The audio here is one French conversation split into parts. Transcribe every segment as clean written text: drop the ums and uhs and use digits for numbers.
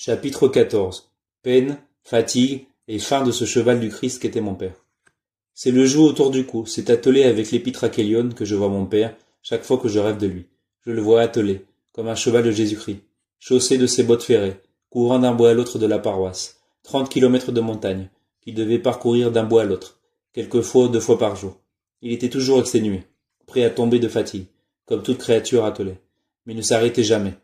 Chapitre 14. Peine, fatigue et faim de ce cheval du Christ qu'était mon père. C'est le joug autour du cou, c'est attelé avec l'épitrakelion que je vois mon père, chaque fois que je rêve de lui. Je le vois attelé, comme un cheval de Jésus-Christ, chaussé de ses bottes ferrées, courant d'un bois à l'autre de la paroisse, 30 kilomètres de montagne, qu'il devait parcourir d'un bois à l'autre, quelquefois 2 fois par jour. Il était toujours exténué, prêt à tomber de fatigue, comme toute créature attelée, mais il ne s'arrêtait jamais.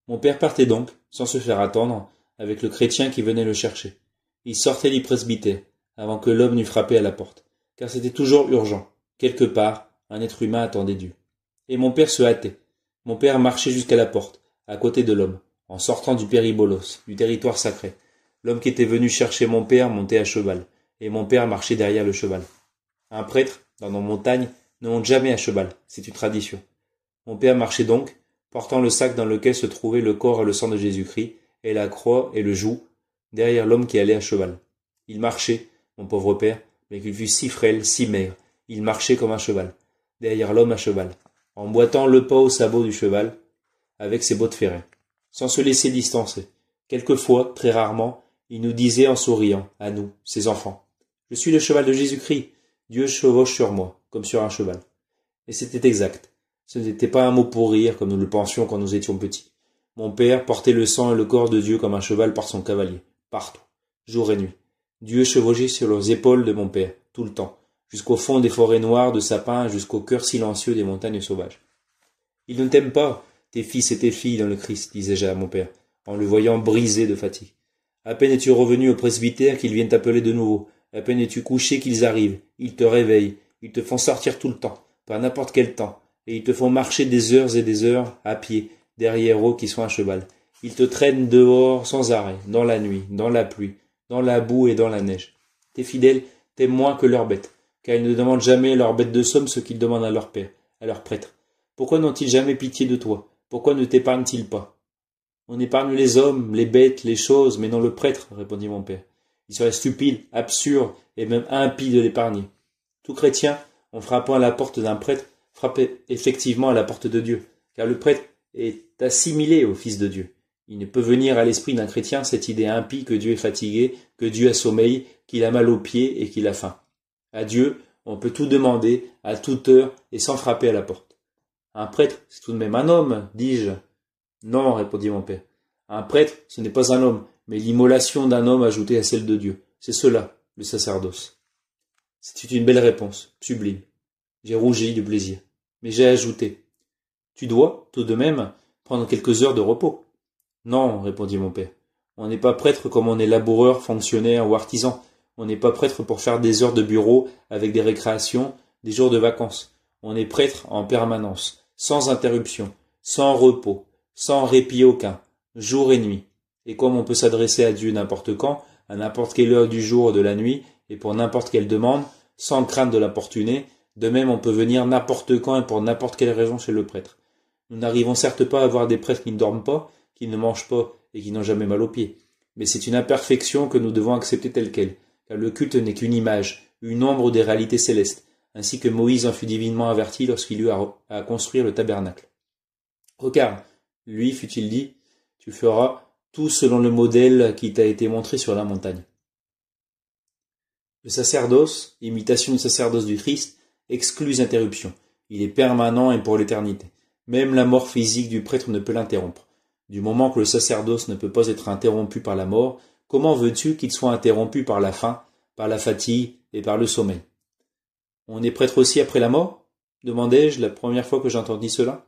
Mon père partait donc, sans se faire attendre, avec le chrétien qui venait le chercher. Il sortait du presbytère, avant que l'homme n'eût frappé à la porte, car c'était toujours urgent. Quelque part, un être humain attendait Dieu. Et mon père se hâtait. Mon père marchait jusqu'à la porte, à côté de l'homme, en sortant du péribolos, du territoire sacré. L'homme qui était venu chercher mon père montait à cheval, et mon père marchait derrière le cheval. Un prêtre, dans nos montagnes, ne monte jamais à cheval, c'est une tradition. Mon père marchait donc, portant le sac dans lequel se trouvaient le corps et le sang de Jésus-Christ, et la croix et le joug, derrière l'homme qui allait à cheval. Il marchait, mon pauvre père, mais qu'il fût si frêle, si maigre, il marchait comme un cheval, derrière l'homme à cheval, en boitant le pas au sabot du cheval, avec ses bottes ferrées, sans se laisser distancer. Quelquefois, très rarement, il nous disait en souriant, à nous, ses enfants, « Je suis le cheval de Jésus-Christ, Dieu chevauche sur moi, comme sur un cheval. » Et c'était exact. Ce n'était pas un mot pour rire, comme nous le pensions quand nous étions petits. Mon père portait le sang et le corps de Dieu comme un cheval par son cavalier, partout, jour et nuit. Dieu chevauchait sur les épaules de mon père, tout le temps, jusqu'au fond des forêts noires de sapins, jusqu'au cœur silencieux des montagnes sauvages. « Ils ne t'aiment pas, tes fils et tes filles dans le Christ, disais-je à mon père, en le voyant brisé de fatigue. À peine es-tu revenu au presbytère qu'ils viennent t'appeler de nouveau, à peine es-tu couché qu'ils arrivent, ils te réveillent, ils te font sortir tout le temps, par n'importe quel temps, et ils te font marcher des heures et des heures, à pied, derrière eux qui sont à cheval. Ils te traînent dehors sans arrêt, dans la nuit, dans la pluie, dans la boue et dans la neige. Tes fidèles t'aiment moins que leurs bêtes, car ils ne demandent jamais à leurs bêtes de somme ce qu'ils demandent à leur père, à leur prêtre. Pourquoi n'ont-ils jamais pitié de toi? Pourquoi ne t'épargnent-ils pas? On épargne les hommes, les bêtes, les choses, mais non le prêtre, répondit mon père. Il serait stupide, absurde et même impie de l'épargner. Tout chrétien, en frappant à la porte d'un prêtre, frappe effectivement à la porte de Dieu, car le prêtre est assimilé au Fils de Dieu. Il ne peut venir à l'esprit d'un chrétien cette idée impie que Dieu est fatigué, que Dieu a sommeil, qu'il a mal aux pieds et qu'il a faim. À Dieu, on peut tout demander, à toute heure, et sans frapper à la porte. Un prêtre, c'est tout de même un homme, dis-je. Non, répondit mon père. Un prêtre, ce n'est pas un homme, mais l'immolation d'un homme ajoutée à celle de Dieu. C'est cela, le sacerdoce. C'était une belle réponse, sublime. J'ai rougi de plaisir. Mais j'ai ajouté. Tu dois, tout de même, prendre quelques heures de repos. Non, répondit mon père. On n'est pas prêtre comme on est laboureur, fonctionnaire ou artisan. On n'est pas prêtre pour faire des heures de bureau avec des récréations, des jours de vacances. On est prêtre en permanence, sans interruption, sans repos, sans répit aucun, jour et nuit. Et comme on peut s'adresser à Dieu n'importe quand, à n'importe quelle heure du jour ou de la nuit, et pour n'importe quelle demande, sans crainte de l'importuner, de même on peut venir n'importe quand et pour n'importe quelle raison chez le prêtre. Nous n'arrivons certes pas à voir des prêtres qui ne dorment pas, qui ne mangent pas et qui n'ont jamais mal aux pieds. Mais c'est une imperfection que nous devons accepter telle qu'elle, car le culte n'est qu'une image, une ombre des réalités célestes, ainsi que Moïse en fut divinement averti lorsqu'il eut à construire le tabernacle. Regarde, lui, fut-il dit, tu feras tout selon le modèle qui t'a été montré sur la montagne. Le sacerdoce, imitation du sacerdoce du Christ, exclut interruption. Il est permanent et pour l'éternité. Même la mort physique du prêtre ne peut l'interrompre. Du moment que le sacerdoce ne peut pas être interrompu par la mort, comment veux-tu qu'il soit interrompu par la faim, par la fatigue et par le sommeil? On est prêtre aussi après la mort? Demandai-je la première fois que j'entendis cela.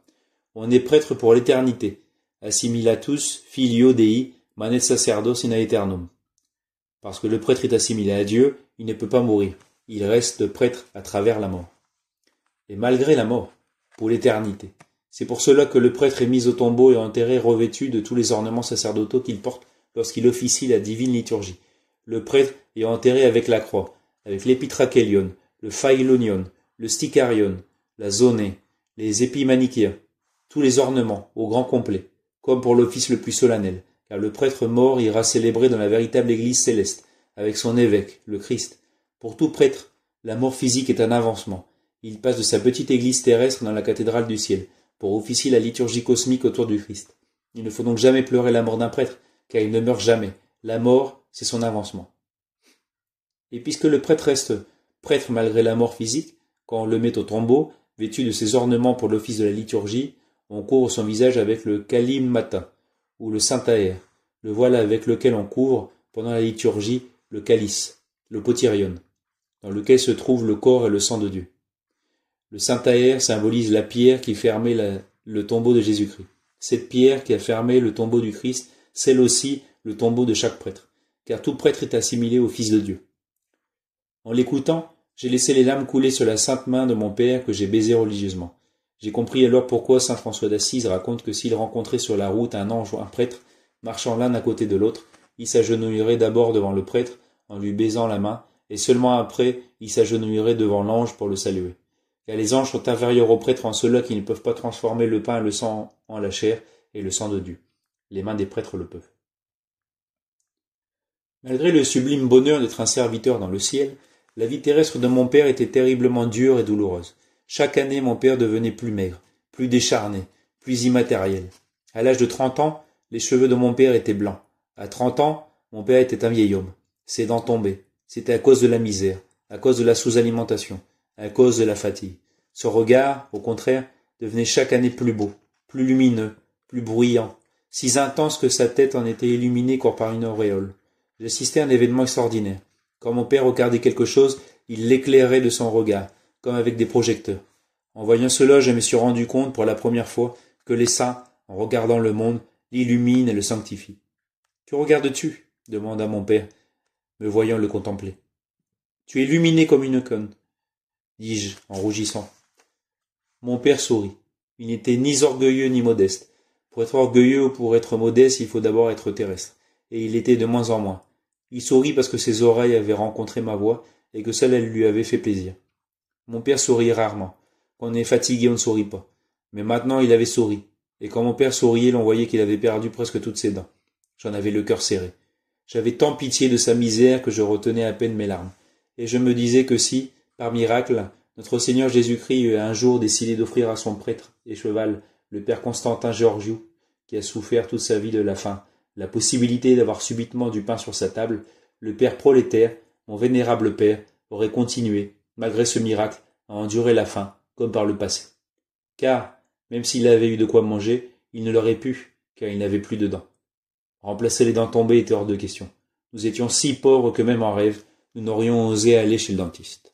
On est prêtre pour l'éternité. Assimilatus filio Dei manet sacerdos in aeternum. Parce que le prêtre est assimilé à Dieu, il ne peut pas mourir. Il reste prêtre à travers la mort. Et malgré la mort, pour l'éternité. C'est pour cela que le prêtre est mis au tombeau et enterré revêtu de tous les ornements sacerdotaux qu'il porte lorsqu'il officie la divine liturgie. Le prêtre est enterré avec la croix, avec l'épitrakelion, le phailonion, le sticarion, la zonée, les épimanikéens, tous les ornements, au grand complet, comme pour l'office le plus solennel, car le prêtre mort ira célébrer dans la véritable Église céleste, avec son évêque, le Christ. Pour tout prêtre, la mort physique est un avancement. Il passe de sa petite Église terrestre dans la cathédrale du ciel, pour officier la liturgie cosmique autour du Christ. Il ne faut donc jamais pleurer la mort d'un prêtre, car il ne meurt jamais. La mort, c'est son avancement. Et puisque le prêtre reste prêtre malgré la mort physique, quand on le met au tombeau, vêtu de ses ornements pour l'office de la liturgie, on couvre son visage avec le kalimata, ou le saint-aër, le voile avec lequel on couvre, pendant la liturgie, le calice, le potyrion, dans lequel se trouvent le corps et le sang de Dieu. Le saint-aër symbolise la pierre qui fermait le tombeau de Jésus-Christ. Cette pierre qui a fermé le tombeau du Christ scelle aussi le tombeau de chaque prêtre, car tout prêtre est assimilé au Fils de Dieu. En l'écoutant, j'ai laissé les larmes couler sur la sainte main de mon père que j'ai baisé religieusement. J'ai compris alors pourquoi saint François d'Assise raconte que s'il rencontrait sur la route un ange ou un prêtre, marchant l'un à côté de l'autre, il s'agenouillerait d'abord devant le prêtre en lui baisant la main, et seulement après il s'agenouillerait devant l'ange pour le saluer. Car les anges sont inférieurs aux prêtres en cela qu'ils ne peuvent pas transformer le pain et le sang en la chair et le sang de Dieu. Les mains des prêtres le peuvent. Malgré le sublime bonheur d'être un serviteur dans le ciel, la vie terrestre de mon père était terriblement dure et douloureuse. Chaque année, mon père devenait plus maigre, plus décharné, plus immatériel. À l'âge de 30 ans, les cheveux de mon père étaient blancs. À 30 ans, mon père était un vieil homme. Ses dents tombaient. C'était à cause de la misère, à cause de la sous-alimentation, à cause de la fatigue. Son regard, au contraire, devenait chaque année plus beau, plus lumineux, plus bruyant, si intense que sa tête en était illuminée comme par une auréole. J'assistais à un événement extraordinaire. Quand mon père regardait quelque chose, il l'éclairait de son regard, comme avec des projecteurs. En voyant cela, je me suis rendu compte pour la première fois que les saints, en regardant le monde, l'illuminent et le sanctifient. « Que regardes-tu » demanda mon père, me voyant le contempler. « Tu es illuminé comme une conne, dis-je en rougissant. Mon père sourit. Il n'était ni orgueilleux ni modeste. Pour être orgueilleux ou pour être modeste, il faut d'abord être terrestre. Et il l'était de moins en moins. Il sourit parce que ses oreilles avaient rencontré ma voix et que celle-là lui avait fait plaisir. Mon père sourit rarement. Quand on est fatigué, on ne sourit pas. Mais maintenant, il avait souri. Et quand mon père souriait, l'on voyait qu'il avait perdu presque toutes ses dents. J'en avais le cœur serré. J'avais tant pitié de sa misère que je retenais à peine mes larmes. Et je me disais que si, par miracle, notre Seigneur Jésus-Christ eut un jour décidé d'offrir à son prêtre et cheval, le père Constantin Georgiou, qui a souffert toute sa vie de la faim, la possibilité d'avoir subitement du pain sur sa table, le père prolétaire, mon vénérable père, aurait continué, malgré ce miracle, à endurer la faim, comme par le passé. Car, même s'il avait eu de quoi manger, il ne l'aurait pu, car il n'avait plus de dents. Remplacer les dents tombées était hors de question. Nous étions si pauvres que même en rêve, nous n'aurions osé aller chez le dentiste.